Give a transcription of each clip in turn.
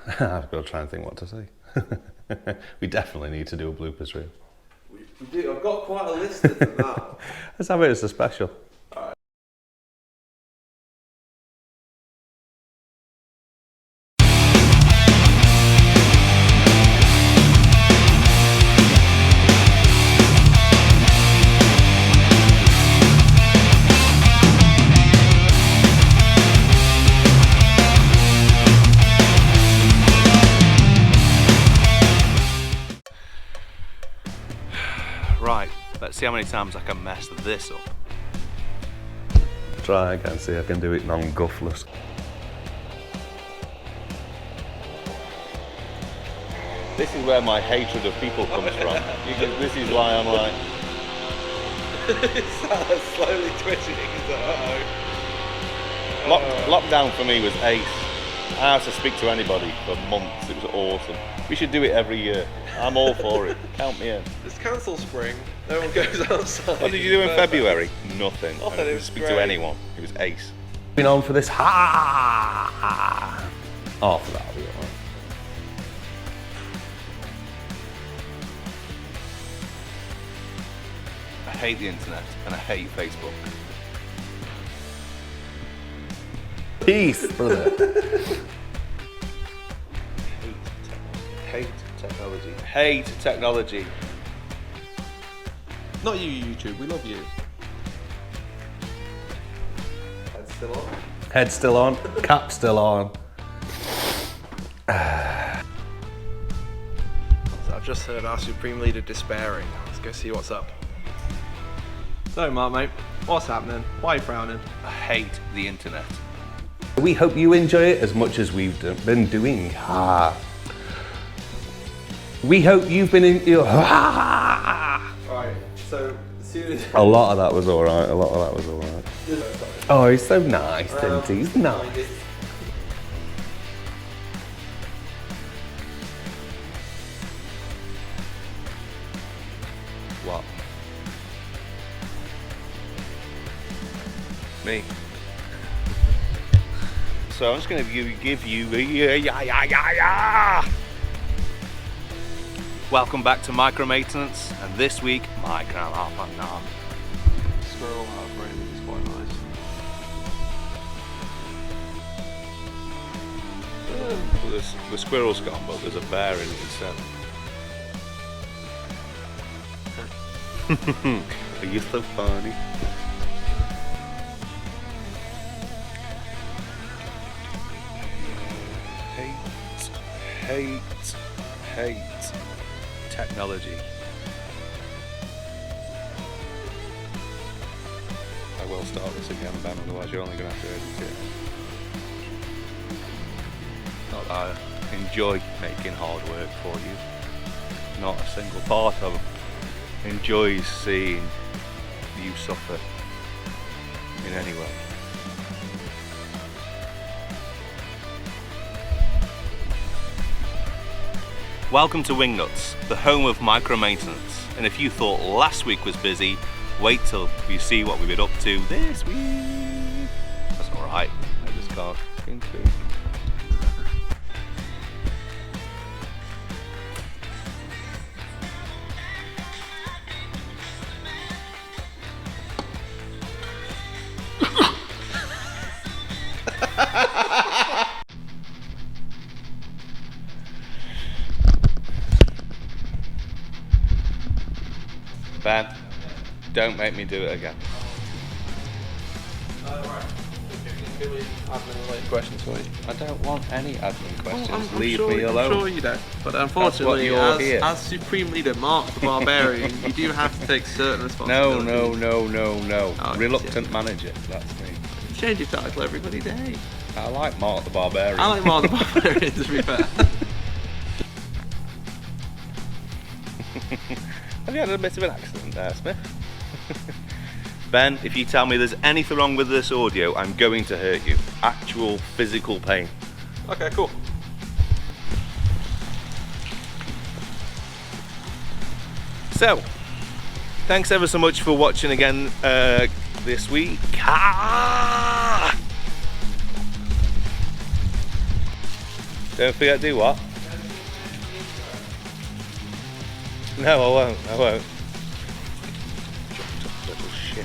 I've got to try and think what to say. We definitely need to do a bloopers reel. We do. I've got quite a list of them now. Let's have it as a special. Right, let's see how many times I can mess this up. Try again, see I can do it non-guffless. This is where my hatred of people comes from. Because this is why I'm like... It's slowly twitching. Lockdown for me was ace. I had to speak to anybody for months. It was awesome. We should do it every year. I'm all for it. Count me in. Just cancel spring. No one goes outside. What did you do in February? Nothing. Nothing. I didn't speak to anyone. It was ace. Been on for this. Ha! Oh, for that'll be alright. I hate the internet and I hate Facebook. Peace, brother. Hate technology. Hate technology. Not you, YouTube. We love you. Head's still on. Head still on. Cap still on. So I've just heard our Supreme Leader despairing. Let's go see what's up. So, Mark, mate, what's happening? Why are you frowning? I hate the internet. We hope you enjoy it as much as we've been doing. We hope you've been in your. Right, so as soon as. A lot of that was alright. A lot of that was alright. Oh, he's so nice, isn't he? He's nice. What? Me. So I'm just going to give you Welcome back to Micro Maintenance, and this week, Squirrel airframe is quite nice. well, the squirrel's gone, but there's a bear in it instead. Are you so funny? Hate technology. I will start this again, Ben, otherwise you're only going to have to edit it. Not that I enjoy making hard work for you. Not a single part of it enjoys seeing you suffer in any way. Welcome to Wingnuts, the home of micro maintenance. And if you thought last week was busy, wait till you see what we've been up to this week. That's alright, I just can't think to. Ben, don't make me do it again. Right. Admin-related questions for you. I don't want any admin questions. I'm Leave sure, me alone. I'm sure you don't. But unfortunately, you're as Supreme Leader Mark the Barbarian, you do have to take certain responsibilities. No. Oh, Reluctant manager, that's me. Change your title every bloody day. I like Mark the Barbarian. I like Mark the Barbarian, to be fair. Have you had a bit of an accident there, Smith? Ben, if you tell me there's anything wrong with this audio, I'm going to hurt you. Actual physical pain. Okay, cool. So, thanks ever so much for watching again this week. Don't forget to do what? No, I won't. I won't. Jumped up, little shit.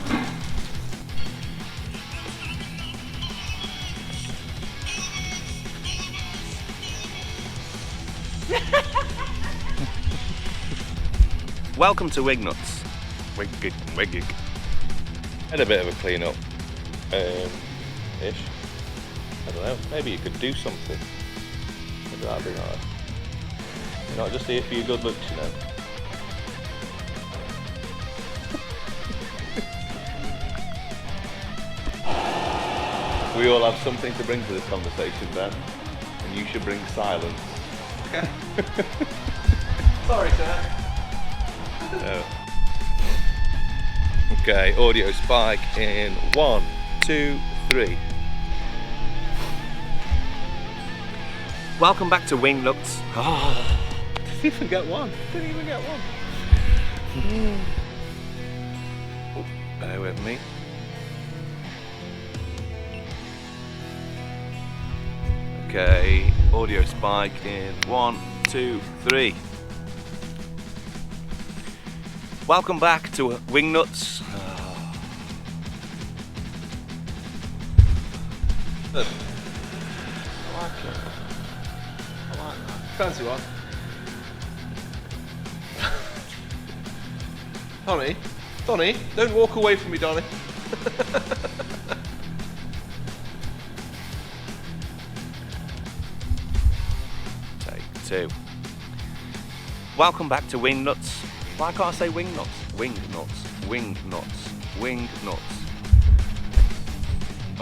Welcome to Wingnuts. Wig. Had a bit of a clean up, ish. I don't know. Maybe you could do something. Maybe that'd be nice. You're not just here for your good looks, you know. We all have something to bring to this conversation, Ben, and you should bring silence. Okay. Sorry, sir. No. Okay, audio spike in 1, 2, 3. Welcome back to Wingnuts. Oh, didn't even get one. Didn't even get one. Oh, bear with me. Okay, audio spike in 1, 2, 3. Welcome back to Wingnuts. Good. I like it. I like that. Fancy one. Donny, don't walk away from me, Donny. Take 2. Welcome back to Wingnuts. Why can't I say Wingnuts? Wingnuts.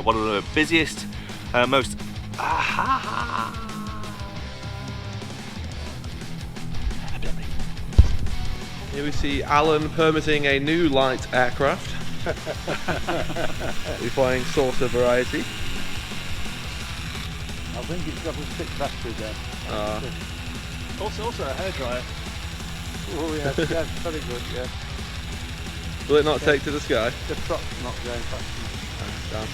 One of the busiest, most Here we see Alan permitting a new light aircraft. We're flying saucer variety. I think it's got a 6 battery there. Also a hairdryer. Oh yeah, yeah, very good, yeah. Will it not take to the sky? The truck's not going fast. Damn.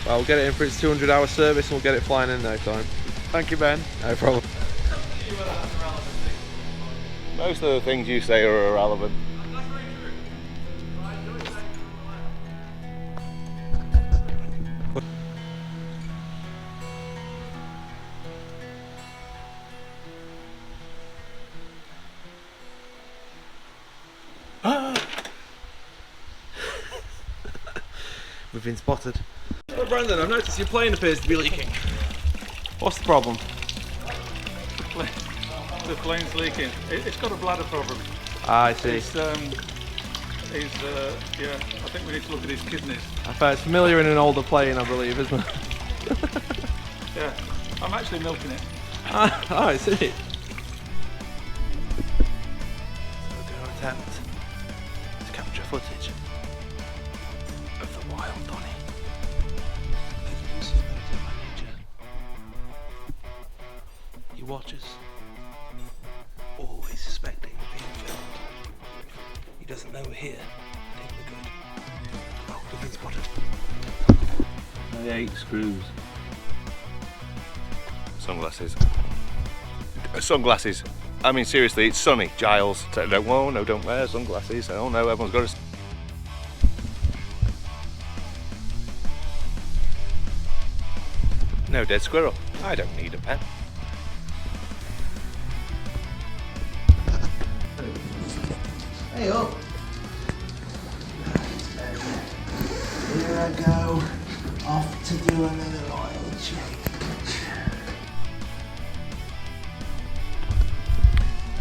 Well, we'll get it in for its 200-hour service and we'll get it flying in no time. Thank you, Ben. No problem. Most of the things you say are irrelevant. We've been spotted. Oh, Brandon, I've noticed your plane appears to be leaking. What's the problem? The plane's leaking. It's got a bladder problem. Ah, I see. Yeah, I think we need to look at his kidneys. It's familiar in an older plane, I believe, isn't it? Yeah, I'm actually milking it. I see. So we're going to attempt to capture footage of the wild Donny. He watches, always suspecting being filmed. He doesn't know we're here. Take the good. Oh, we've been spotted. 8 screws. Sunglasses. I mean, seriously, it's sunny, Giles. Don't wear sunglasses. Oh no, everyone's got to. No dead squirrel. I don't need a pen. Hey up! Here I go, off to do another oil change.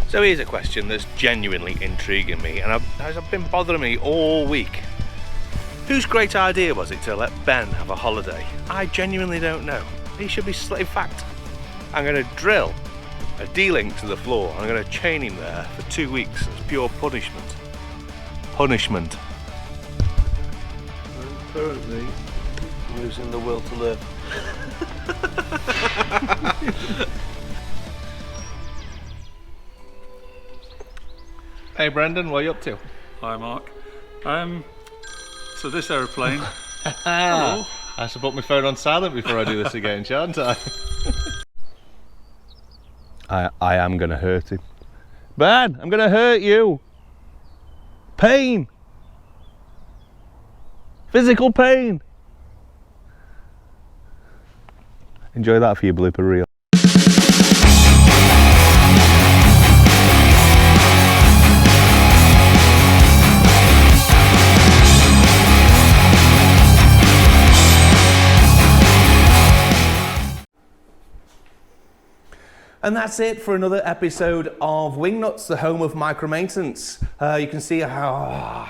So here's a question that's genuinely intriguing me, and has been bothering me all week. Whose great idea was it to let Ben have a holiday? I genuinely don't know. He should be in fact, I'm going to drill a D-link to the floor. I'm going to chain him there for 2 weeks as pure punishment. Punishment. I'm currently Losing the will to live. Hey Brendan, what are you up to? Hi, Mark. So this aeroplane. Hello. I should put my phone on silent before I do this again, shan't I? I am going to hurt him. Man, I'm going to hurt you. Pain. Physical pain. Enjoy that for your blooper reel. And that's it for another episode of Wingnuts, the home of micro maintenance. You can see how